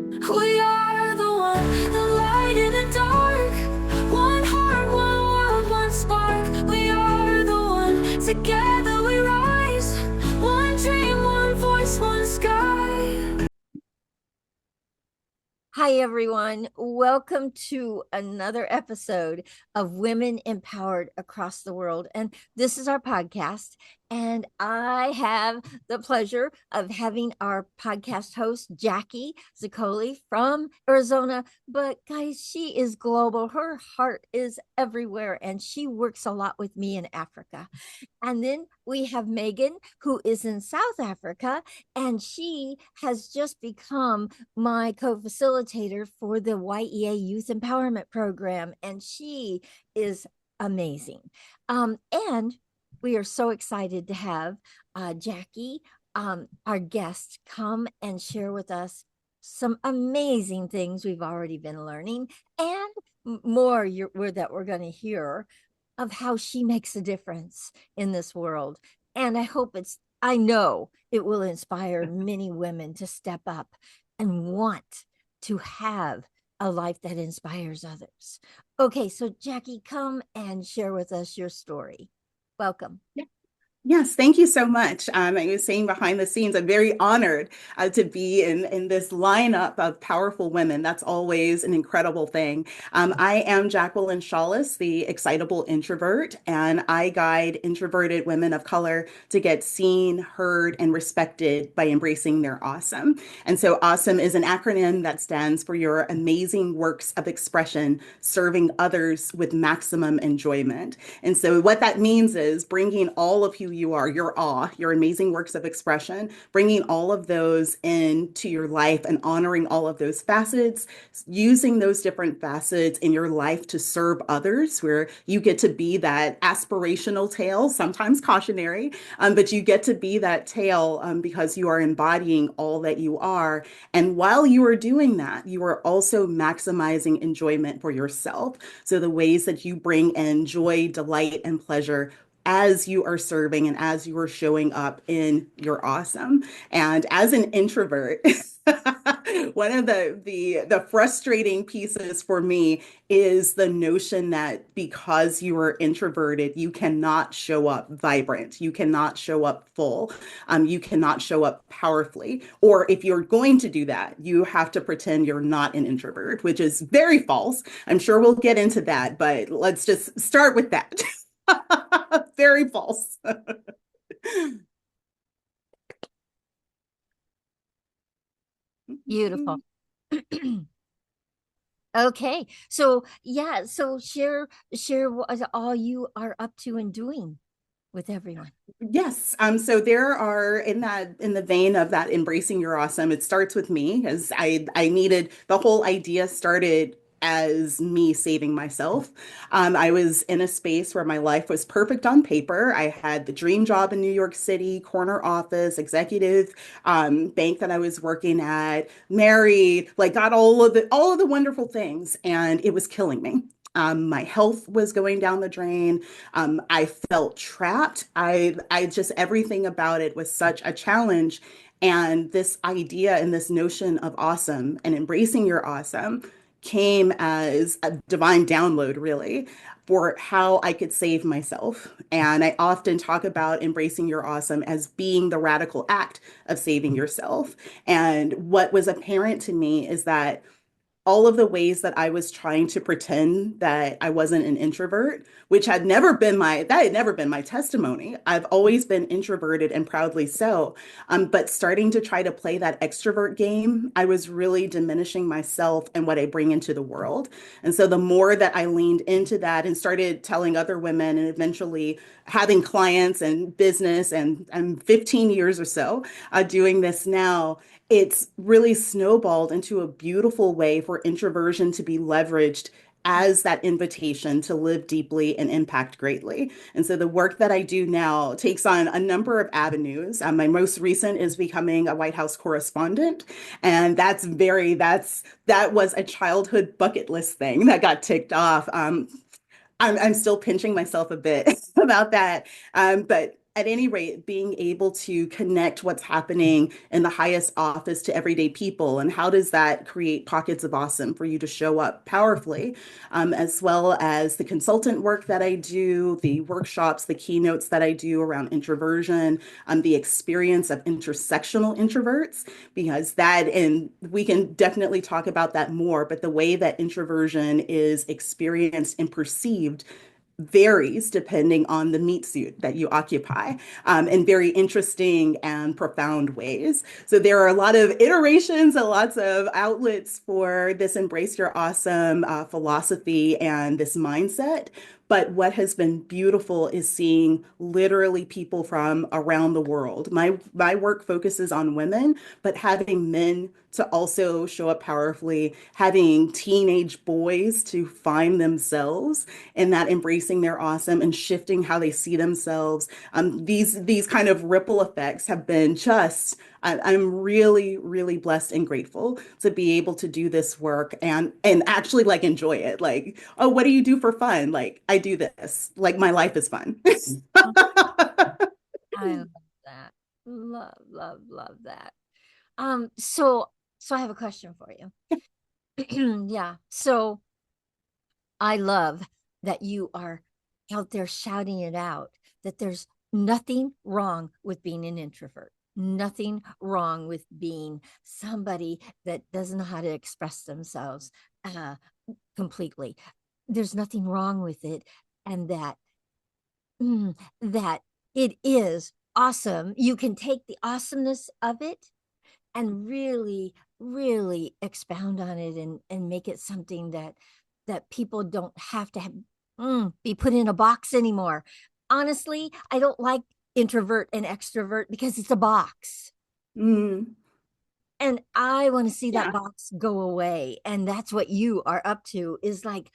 We are the one, the light in the dark. One heart, one world, one spark. We are the one, together we rise. One dream, one voice, one sky. Hi, everyone. Welcome to another episode of Women Empowered Across the World. And this is our podcast. And I have the pleasure of having our podcast host, Jackie Zaccoli from Arizona. But guys, she is global. Her heart is everywhere. And she works a lot with me in Africa. And then we have Megan, who is in South Africa, and she has just become my co-facilitator for the YEA Youth Empowerment Program, and she is amazing. And we are so excited to have Jackie, our guest, come and share with us some amazing things we've already been learning and more that we're going to hear of how she makes a difference in this world. And I know it will inspire many women to step up and want to have a life that inspires others. Okay, so Jackie, come and share with us your story. Welcome. Yes, thank you so much. I was saying behind the scenes, I'm very honored to be in this lineup of powerful women. That's always an incredible thing. I am Jacqueline Shaulis, the Excitable Introvert, and I guide introverted women of color to get seen, heard, and respected by embracing their awesome. And so awesome is an acronym that stands for your amazing works of expression, serving others with maximum enjoyment. And so what that means is bringing all of who you are, your awe, your amazing works of expression, bringing all of those into your life and honoring all of those facets, using those different facets in your life to serve others, where you get to be that aspirational tale, sometimes cautionary, but you get to be that tale because you are embodying all that you are. And while you are doing that, you are also maximizing enjoyment for yourself. So the ways that you bring in joy, delight, and pleasure as you are serving and as you are showing up in your awesome. And as an introvert, one of the frustrating pieces for me is the notion that because you are introverted, you cannot show up vibrant, you cannot show up full, you cannot show up powerfully. Or if you're going to do that, you have to pretend you're not an introvert, which is very false. I'm sure we'll get into that, but let's just start with that. Very false. Beautiful. Okay. So yeah, so share what all you are up to and doing with everyone. Yes. So there are in the vein of that embracing your awesome, it starts with me as I needed the whole idea started as me saving myself. I was in a space where my life was perfect on paper. I had the dream job in New York City, corner office, executive bank that I was working at, married, like got all of the wonderful things, and it was killing me. My health was going down the drain. I felt trapped. I just everything about it was such a challenge. And this idea and this notion of awesome and embracing your awesome came as a divine download, really, for how I could save myself. And I often talk about embracing your awesome as being the radical act of saving yourself. And what was apparent to me is that all of the ways that I was trying to pretend that I wasn't an introvert, which had never been my testimony. I've always been introverted and proudly so. But starting to try to play that extrovert game, I was really diminishing myself and what I bring into the world. And so the more that I leaned into that and started telling other women and eventually having clients and business, and I'm 15 years or so doing this now, it's really snowballed into a beautiful way for introversion to be leveraged as that invitation to live deeply and impact greatly. And so the work that I do now takes on a number of avenues. My most recent is becoming a White House correspondent. And that was a childhood bucket list thing that got ticked off. I'm still pinching myself a bit about that. But at any rate, being able to connect what's happening in the highest office to everyday people, and how does that create pockets of awesome for you to show up powerfully, as well as the consultant work that I do, the workshops, the keynotes that I do around introversion, the experience of intersectional introverts, because that, and we can definitely talk about that more, but the way that introversion is experienced and perceived varies depending on the meat suit that you occupy, in very interesting and profound ways. So there are a lot of iterations and lots of outlets for this embrace your awesome philosophy and this mindset. But what has been beautiful is seeing literally people from around the world. My work focuses on women, but having men to also show up powerfully, having teenage boys to find themselves in that embracing their awesome and shifting how they see themselves. These kind of ripple effects have been just, I'm really, really blessed and grateful to be able to do this work and actually like enjoy it. Like, oh, what do you do for fun? Like, I do this. Like, my life is fun. I love that. Love, love, love that. So I have a question for you. Yeah. So I love that you are out there shouting it out, that there's nothing wrong with being an introvert, nothing wrong with being somebody that doesn't know how to express themselves uh, completely. There's nothing wrong with it. And that it is awesome. You can take the awesomeness of it and really, really expound on it and make it something that people don't have to be put in a box anymore. Honestly, I don't like introvert and extrovert because it's a box. Mm, And I want to see that yeah. box go away. And that's what you are up to, is like,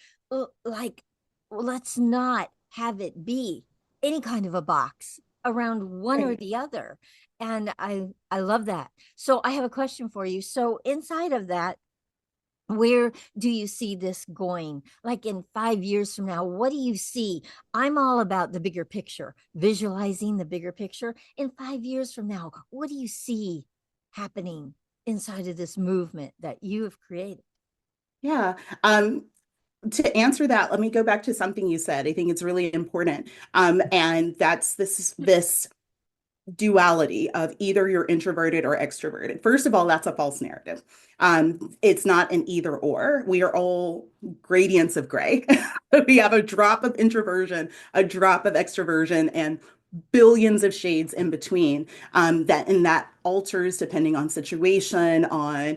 let's not have it be any kind of a box around one or Right. the other. And I love that. So I have a question for you. So inside of that, where do you see this going? Like in 5 years from now, what do you see? I'm all about the bigger picture, visualizing the bigger picture. In 5 years from now, what do you see happening inside of this movement that you have created? Yeah. To answer that, let me go back to something you said. I think it's really important. And that's this duality of either you're introverted or extroverted. First of all, that's a false narrative. It's not an either or. We are all gradients of gray. We have a drop of introversion, a drop of extroversion, and billions of shades in between, that alters depending on situation, on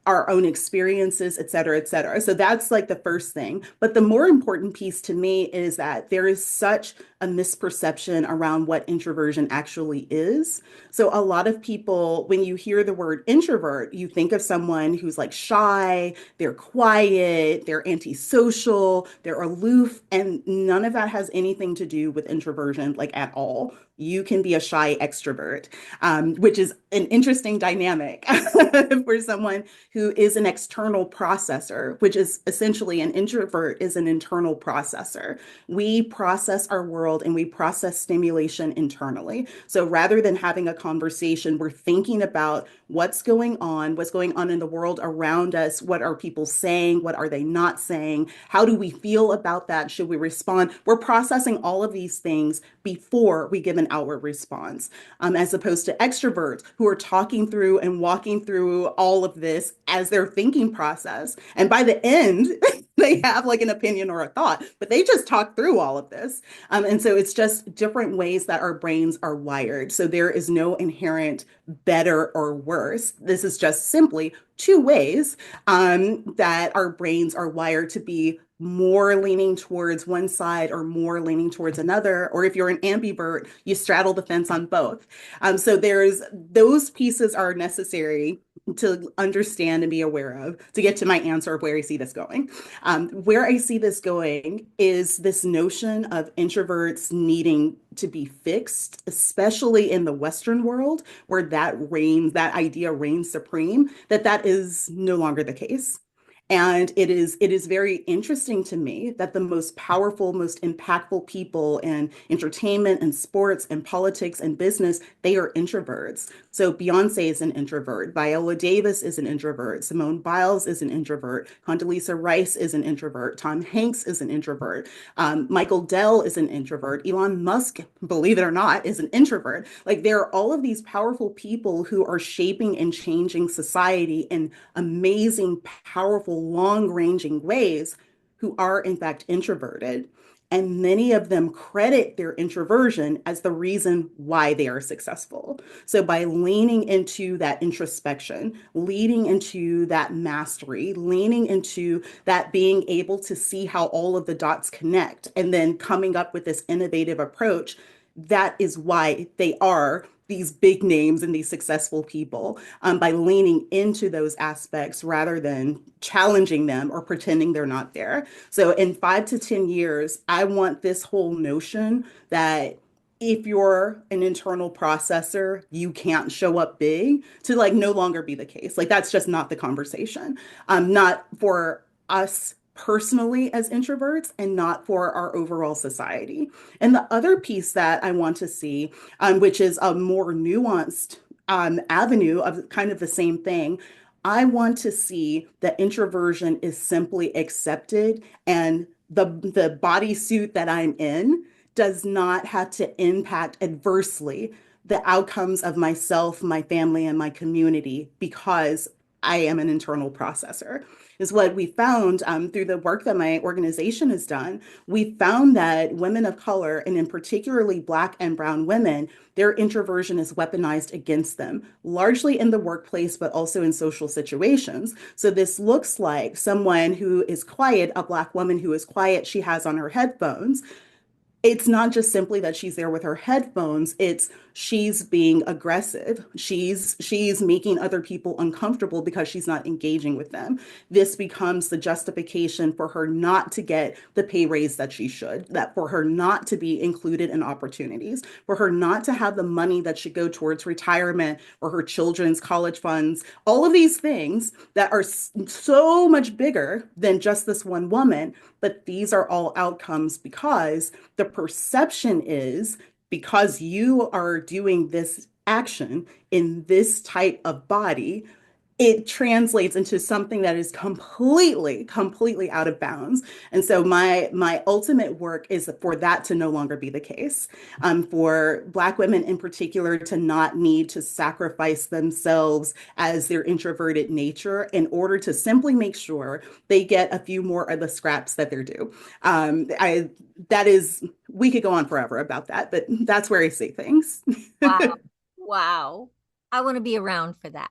our own experiences, et cetera, et cetera. So that's like the first thing. But the more important piece to me is that there is such a misperception around what introversion actually is. So a lot of people, when you hear the word introvert, you think of someone who's like shy, they're quiet, they're antisocial, they're aloof, and none of that has anything to do with introversion, like at all. You can be a shy extrovert, which is an interesting dynamic for someone who is an external processor, which is essentially an introvert is an internal processor. We process our world and we process stimulation internally. So rather than having a conversation, we're thinking about what's going on in the world around us. What are people saying? What are they not saying? How do we feel about that? Should we respond? We're processing all of these things before we give an outward response, as opposed to extroverts who are talking through and walking through all of this as their thinking process. And by the end, they have like an opinion or a thought, but they just talk through all of this. And so it's just different ways that our brains are wired. So there is no inherent better or worse. This is just simply two ways that our brains are wired to be more leaning towards one side or more leaning towards another. Or if you're an ambivert, you straddle the fence on both. So there's those pieces are necessary to understand and be aware of to get to my answer of where I see this going. Where I see this going is this notion of introverts needing to be fixed, especially in the Western world, where that idea reigns supreme, that is no longer the case. And it is very interesting to me that the most powerful, most impactful people in entertainment and sports and politics and business, they are introverts. So Beyonce is an introvert, Viola Davis is an introvert, Simone Biles is an introvert, Condoleezza Rice is an introvert, Tom Hanks is an introvert, Michael Dell is an introvert, Elon Musk, believe it or not, is an introvert. Like there are all of these powerful people who are shaping and changing society in amazing, powerful, long-ranging ways who are in fact introverted. And many of them credit their introversion as the reason why they are successful. So by leaning into that introspection, leaning into that mastery, leaning into that being able to see how all of the dots connect, and then coming up with this innovative approach, that is why they are these big names and these successful people, by leaning into those aspects rather than challenging them or pretending they're not there. So in 5 to 10 years, I want this whole notion that if you're an internal processor, you can't show up big to like no longer be the case. Like that's just not the conversation. Not for us personally as introverts and not for our overall society. And the other piece that I want to see, which is a more nuanced avenue of kind of the same thing, I want to see that introversion is simply accepted and the bodysuit that I'm in does not have to impact adversely the outcomes of myself, my family, and my community because I am an internal processor. Is what we found through the work that my organization has done. We found that women of color, and in particularly Black and Brown women, their introversion is weaponized against them, largely in the workplace, but also in social situations. So this looks like someone who is quiet, a Black woman who is quiet, she has on her headphones. It's not just simply that she's there with her headphones, it's she's being aggressive. She's making other people uncomfortable because she's not engaging with them. This becomes the justification for her not to get the pay raise that she should, that for her not to be included in opportunities, for her not to have the money that should go towards retirement or her children's college funds, all of these things that are so much bigger than just this one woman. But these are all outcomes because the perception is because you are doing this action in this type of body, it translates into something that is completely out of bounds. And so my ultimate work is for that to no longer be the case. For Black women in particular to not need to sacrifice themselves as their introverted nature in order to simply make sure they get a few more of the scraps that they're due. I that is we could go on forever about that, but that's where I see things. Wow. Wow. I want to be around for that.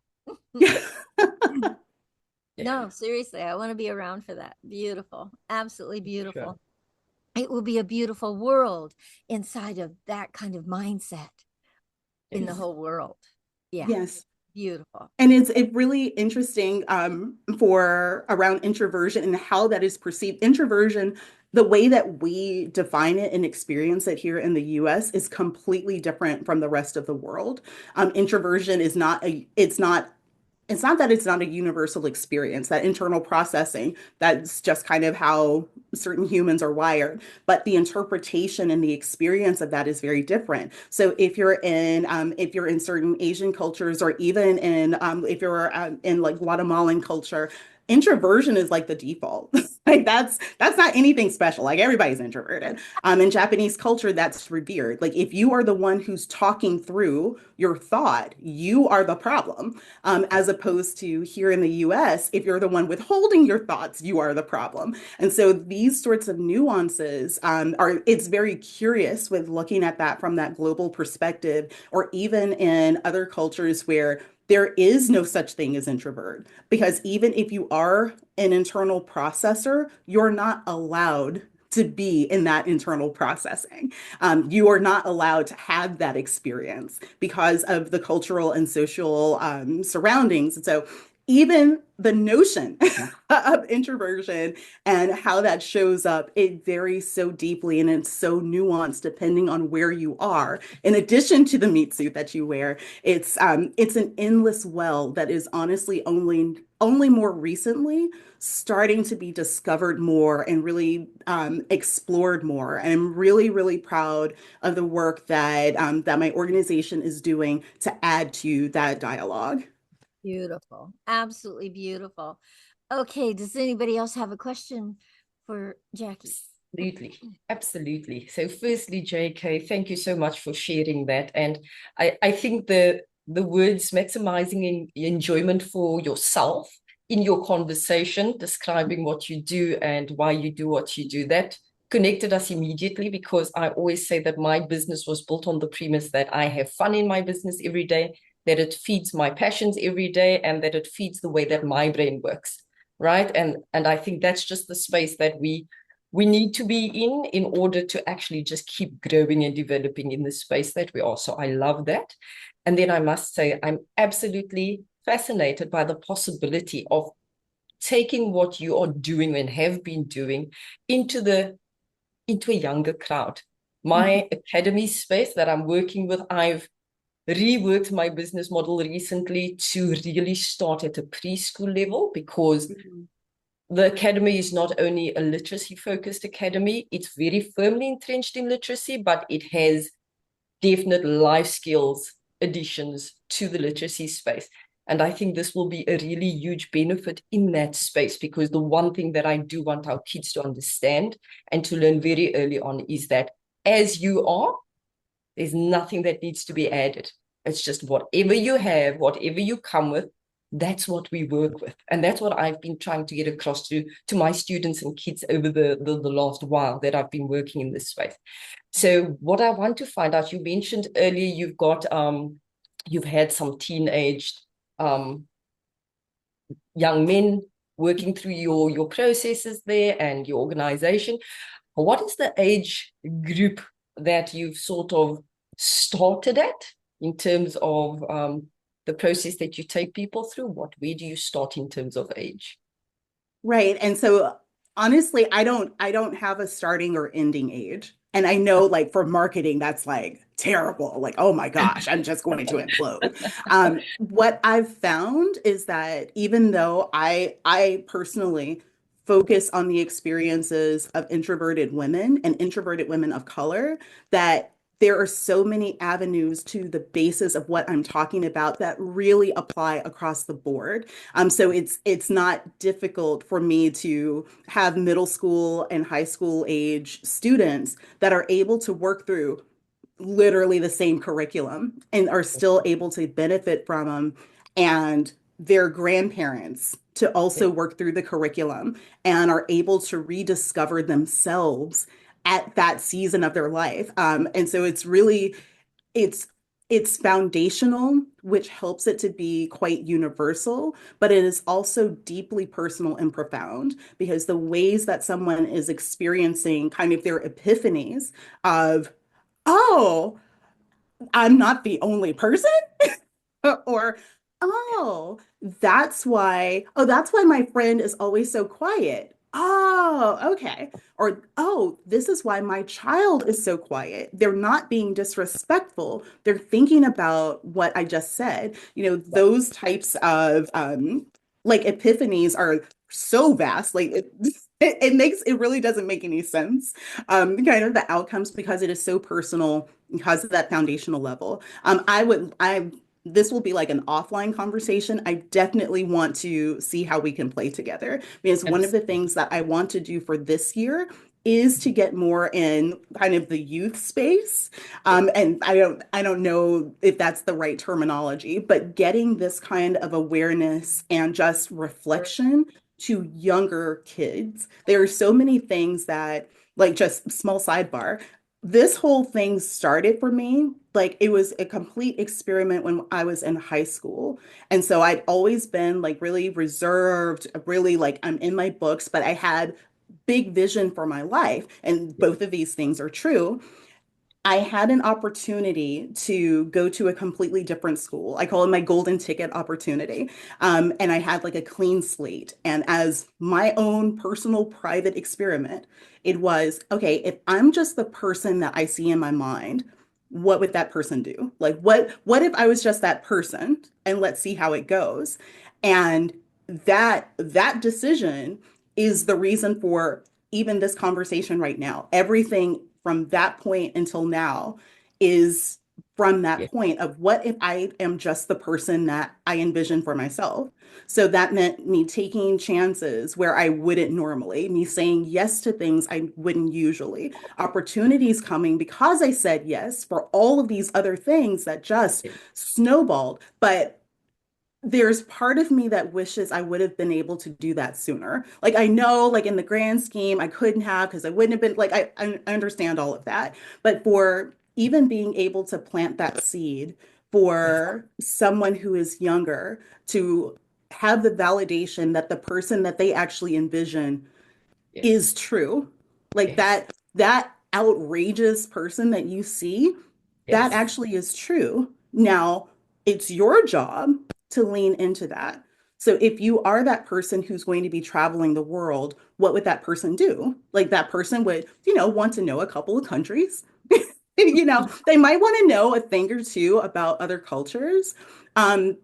No, seriously, I want to be around for that. Beautiful. Absolutely beautiful. It will be a beautiful world inside of that kind of mindset in the whole world. Yeah. Yes. Beautiful. And it's really interesting for around introversion and how that is perceived. Introversion, the way that we define it and experience it here in the US is completely different from the rest of the world. Introversion is not it's not that it's not a universal experience, that internal processing, that's just kind of how certain humans are wired. But the interpretation and the experience of that is very different. So if you're in certain Asian cultures, or even in if you're in like Guatemalan culture, introversion is like the default. Like that's not anything special. Like everybody's introverted. In Japanese culture, that's revered. Like if you are the one who's talking through your thought, you are the problem. As opposed to here in the US, if you're the one withholding your thoughts, you are the problem. And so these sorts of nuances it's very curious with looking at that from that global perspective, or even in other cultures where there is no such thing as introvert. Because even if you are an internal processor, you're not allowed to be in that internal processing. You are not allowed to have that experience because of the cultural and social surroundings. And so even the notion of introversion and how that shows up, it varies so deeply and it's so nuanced depending on where you are. In addition to the meat suit that you wear, it's an endless well that is honestly only more recently starting to be discovered more and really explored more. And I'm really, really proud of the work that my organization is doing to add to that dialogue. Beautiful. Absolutely beautiful. Okay, does anybody else have a question for Jackie? Absolutely. Absolutely. So firstly, JK, thank you so much for sharing that. And I think the words maximizing enjoyment for yourself in your conversation, describing what you do and why you do what you do, that connected us immediately, because I always say that my business was built on the premise that I have fun in my business every day, that it feeds my passions every day, and that it feeds the way that my brain works. Right. And I think that's just the space that we need to be in order to actually just keep growing and developing in the space that we are. So I love that. And then I must say, I'm absolutely fascinated by the possibility of taking what you are doing and have been doing into a younger crowd. My academy space that I'm working with, I've reworked my business model recently to really start at a preschool level, because the academy is not only a literacy focused academy, it's very firmly entrenched in literacy, but it has definite life skills additions to the literacy space. And I think this will be a really huge benefit in that space, because the one thing that I do want our kids to understand and to learn very early on is that as you are, there's nothing that needs to be added. It's just whatever you have, whatever you come with, that's what we work with. And that's what I've been trying to get across to my students and kids over the last while that I've been working in this space. So what I want to find out, you mentioned earlier you've had some teenaged young men working through your processes there and your organization. What is the age group that you've sort of started at in terms of the process that you take people through? Where do you start in terms of age? Right. And so honestly, I don't have a starting or ending age. And I know like for marketing, that's like terrible. Like, oh my gosh, I'm just going to implode. What I've found is that even though I personally focus on the experiences of introverted women and introverted women of color, that there are so many avenues to the basis of what I'm talking about that really apply across the board. So it's not difficult for me to have middle school and high school age students that are able to work through literally the same curriculum and are still able to benefit from them, and their grandparents to also work through the curriculum and are able to rediscover themselves at that season of their life. And so it's it's foundational, which helps it to be quite universal, but it is also deeply personal and profound, because the ways that someone is experiencing kind of their epiphanies of, oh, I'm not the only person. Or, that's why my friend is always so quiet. Oh, okay. Or, oh, this is why my child is so quiet. They're not being disrespectful. They're thinking about what I just said. Those types of like epiphanies are so vast. Like it really doesn't make any sense. Kind of the outcomes, because it is so personal because of that foundational level. This will be like an offline conversation. I definitely want to see how we can play together, because one of the things that I want to do for this year is to get more in kind of the youth space. And I don't know if that's the right terminology, but getting this kind of awareness and just reflection to younger kids. There are so many things that, like, just small sidebar, this whole thing started for me, like it was a complete experiment when I was in high school. And so I'd always been like really reserved, really like I'm in my books, but I had big vision for my life. And both of these things are true. I had an opportunity to go to a completely different school. I call it my golden ticket opportunity. And I had like a clean slate. And as my own personal private experiment, it was, okay, if I'm just the person that I see in my mind, what would that person do? Like what if I was just that person? And let's see how it goes. And that decision is the reason for even this conversation right now. Everything from that point until now is from that Yeah, point of what if I am just the person that I envision for myself. So that meant me taking chances where I wouldn't normally, me saying yes to things I wouldn't usually, opportunities coming because I said yes for all of these other things that just yeah, snowballed. But there's part of me that wishes I would have been able to do that sooner. Like I know, like in the grand scheme, I couldn't have because I wouldn't have been like I understand all of that. But for even being able to plant that seed for someone who is younger to have the validation that the person that they actually envision yes, is true. Like yes, that outrageous person that you see, that yes, actually is true. Now, it's your job to lean into that. So if you are that person who's going to be traveling the world, what would that person do? Like that person would, want to know a couple of countries. They might want to know a thing or two about other cultures.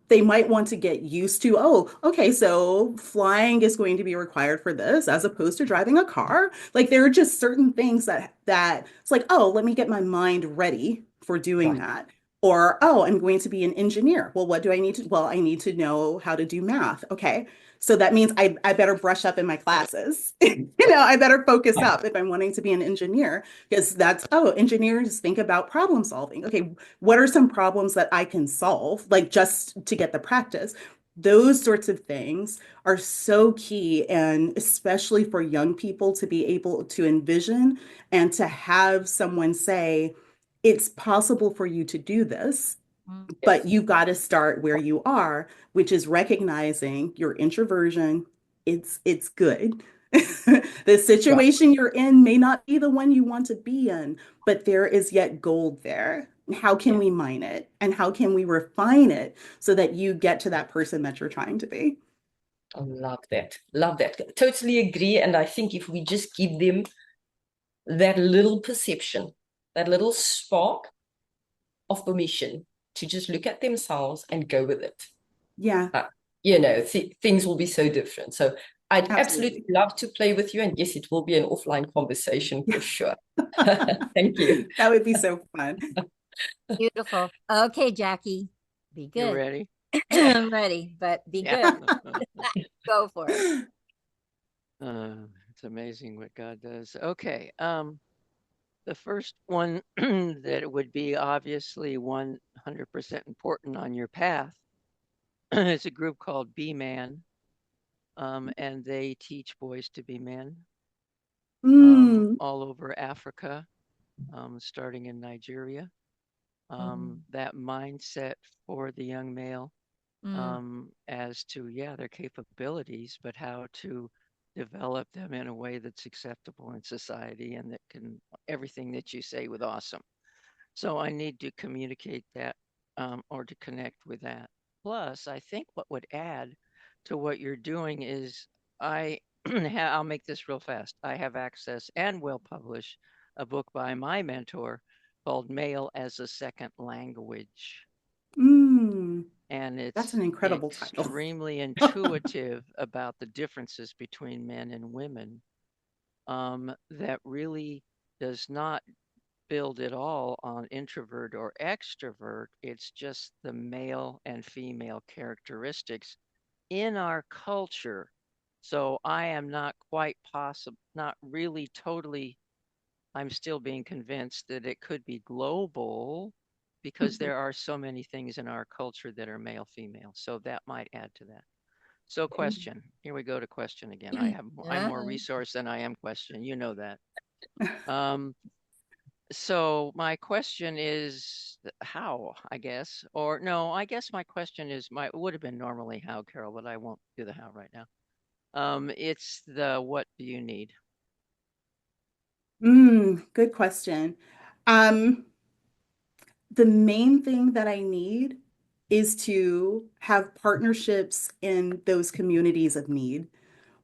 They might want to get used to, oh, okay, so flying is going to be required for this as opposed to driving a car. Like there are just certain things that it's like, oh, let me get my mind ready for doing right, that. Or, oh, I'm going to be an engineer. Well, what do I need to? Well, I need to know how to do math. Okay. So that means I better brush up in my classes. I better focus right, up if I'm wanting to be an engineer because oh, engineers think about problem solving. Okay, what are some problems that I can solve, like just to get the practice? Those sorts of things are so key, and especially for young people to be able to envision and to have someone say, it's possible for you to do this, Mm. but yes, you've got to start where you are, which is recognizing your introversion. It's good. The right, situation you're in may not be the one you want to be in, but there is yet gold there. How can yeah. we mine it? And how can we refine it so that you get to that person that you're trying to be? I love that. Love that. Totally agree. And I think if we just give them that little perception, that little spark of permission to just look at themselves and go with it, Yeah, uh, things will be so different. So I'd absolutely absolutely. love to play with you. And yes, it will be an offline conversation for Yeah. sure. Thank you. That would be so fun. Beautiful. Okay, Jackie, be You good. ready? I'm ready, but be Yeah. good. Go for it. It's amazing what God does. Okay. The first one that would be obviously 100% important on your path is a group called Be Man, and they teach boys to be men Mm, all over Africa, starting in Nigeria. Mm, That mindset for the young male mm, as to, yeah, their capabilities, but how to develop them in a way that's acceptable in society and that can everything that you say with awesome. So I need to communicate that or to connect with that. Plus, I think what would add to what you're doing is I I'll make this real fast. I have access and will publish a book by my mentor called Male as a Second Language. mm. And That's it's an incredible title. extremely intuitive about the differences between men and women that really does not build at all on introvert or extrovert. It's just the male and female characteristics in our culture. So I am not quite possible, not really totally, I'm still being convinced that it could be global because there are so many things in our culture that are male female. So that might add to that. So question, here we go to question again. I'm more uh-huh. resource than I am question. You know that. Um, so my question is how, I guess, or no, I guess my question is my would have been normally how, Carol, but I won't do the how right now. It's the what do you need? Good question. the main thing that I need is to have partnerships in those communities of need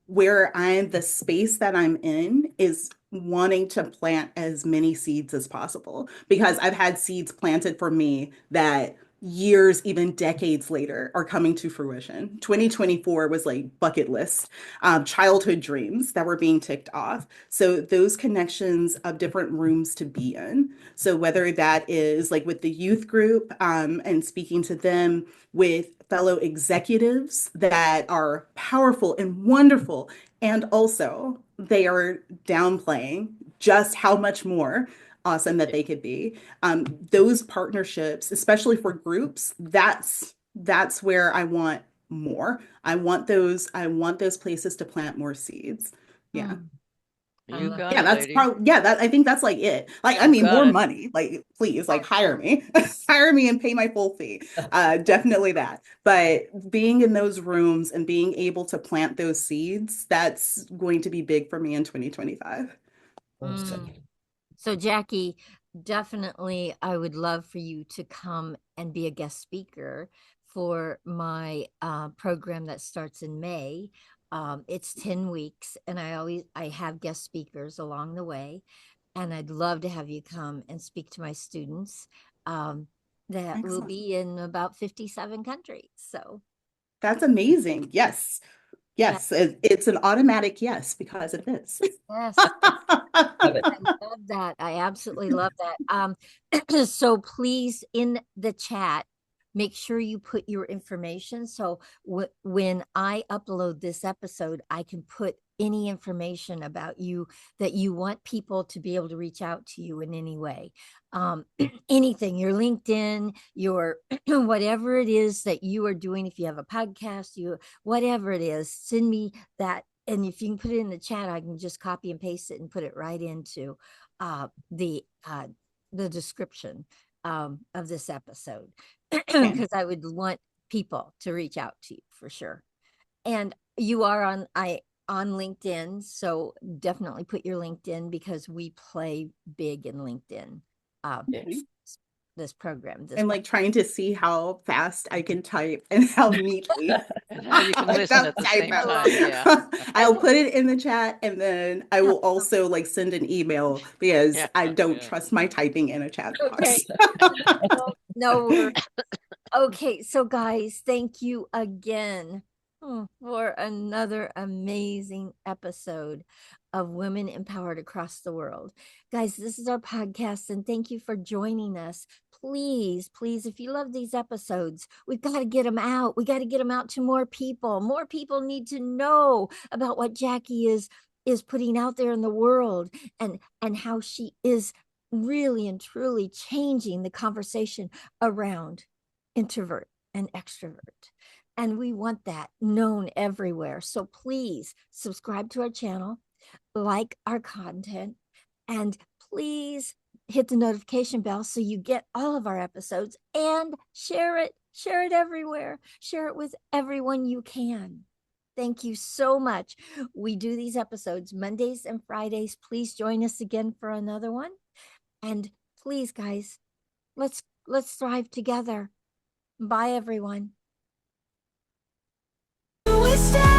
where the space that I'm in is wanting to plant as many seeds as possible because I've had seeds planted for me that years, even decades later, are coming to fruition. 2024 was like bucket list, childhood dreams that were being ticked off. So those connections of different rooms to be in. So whether that is like with the youth group and speaking to them, with fellow executives that are powerful and wonderful, and also they are downplaying just how much more awesome that they could be. Those partnerships, especially for groups, that's where I want more. I want those places to plant more seeds. Yeah. Mm, I You love got Yeah, it, that's lady. probably, yeah, that I think that's like it. Like, I You mean, got more it. money. Like, please, like hire me. Hire me and pay my full fee. Definitely that. But being in those rooms and being able to plant those seeds, that's going to be big for me in 2025. Awesome. Mm. So, Jackie, definitely, I would love for you to come and be a guest speaker for my program that starts in May. It's 10 weeks, and I have guest speakers along the way, and I'd love to have you come and speak to my students. That will Excellent. be in about 57 countries. So, That's amazing. Yes. yeah, Yes. It's an automatic yes because it is. yes. Love it. I love that. I absolutely love that. So please, in the chat, make sure you put your information. So when I upload this episode, I can put any information about you that you want people to be able to reach out to you in any way. Anything, your LinkedIn, your whatever it is that you are doing. If you have a podcast, whatever it is, send me that. And if you can put it in the chat, I can just copy and paste it and put it right into uh, the uh, the description of this episode, because I would want people to reach out to you for sure. And you are on LinkedIn, so definitely put your LinkedIn because we play big in LinkedIn. Yes. This program, And like trying to see how fast I can type and how neatly And how you can listen without at the same typo. time. Yeah. I'll put it in the chat and then I will also like send an email because Yeah. I don't Yeah. trust my typing in a chat Okay. box. No worries. Okay, so guys, thank you again for another amazing episode of Women Empowered Across the World. Guys, this is our podcast, and thank you for joining us. Please, please, if you love these episodes, we've got to get them out. We got to get them out to more people. More people need to know about what Jackie is putting out there in the world and how she is really and truly changing the conversation around introvert and extrovert. And we want that known everywhere. So please subscribe to our channel, like our content, and please hit the notification bell so you get all of our episodes and share it. Share it everywhere. Share it with everyone you can. Thank you so much. We do these episodes Mondays and Fridays. Please join us again for another one. And please, guys, let's thrive together. Bye, everyone. We stand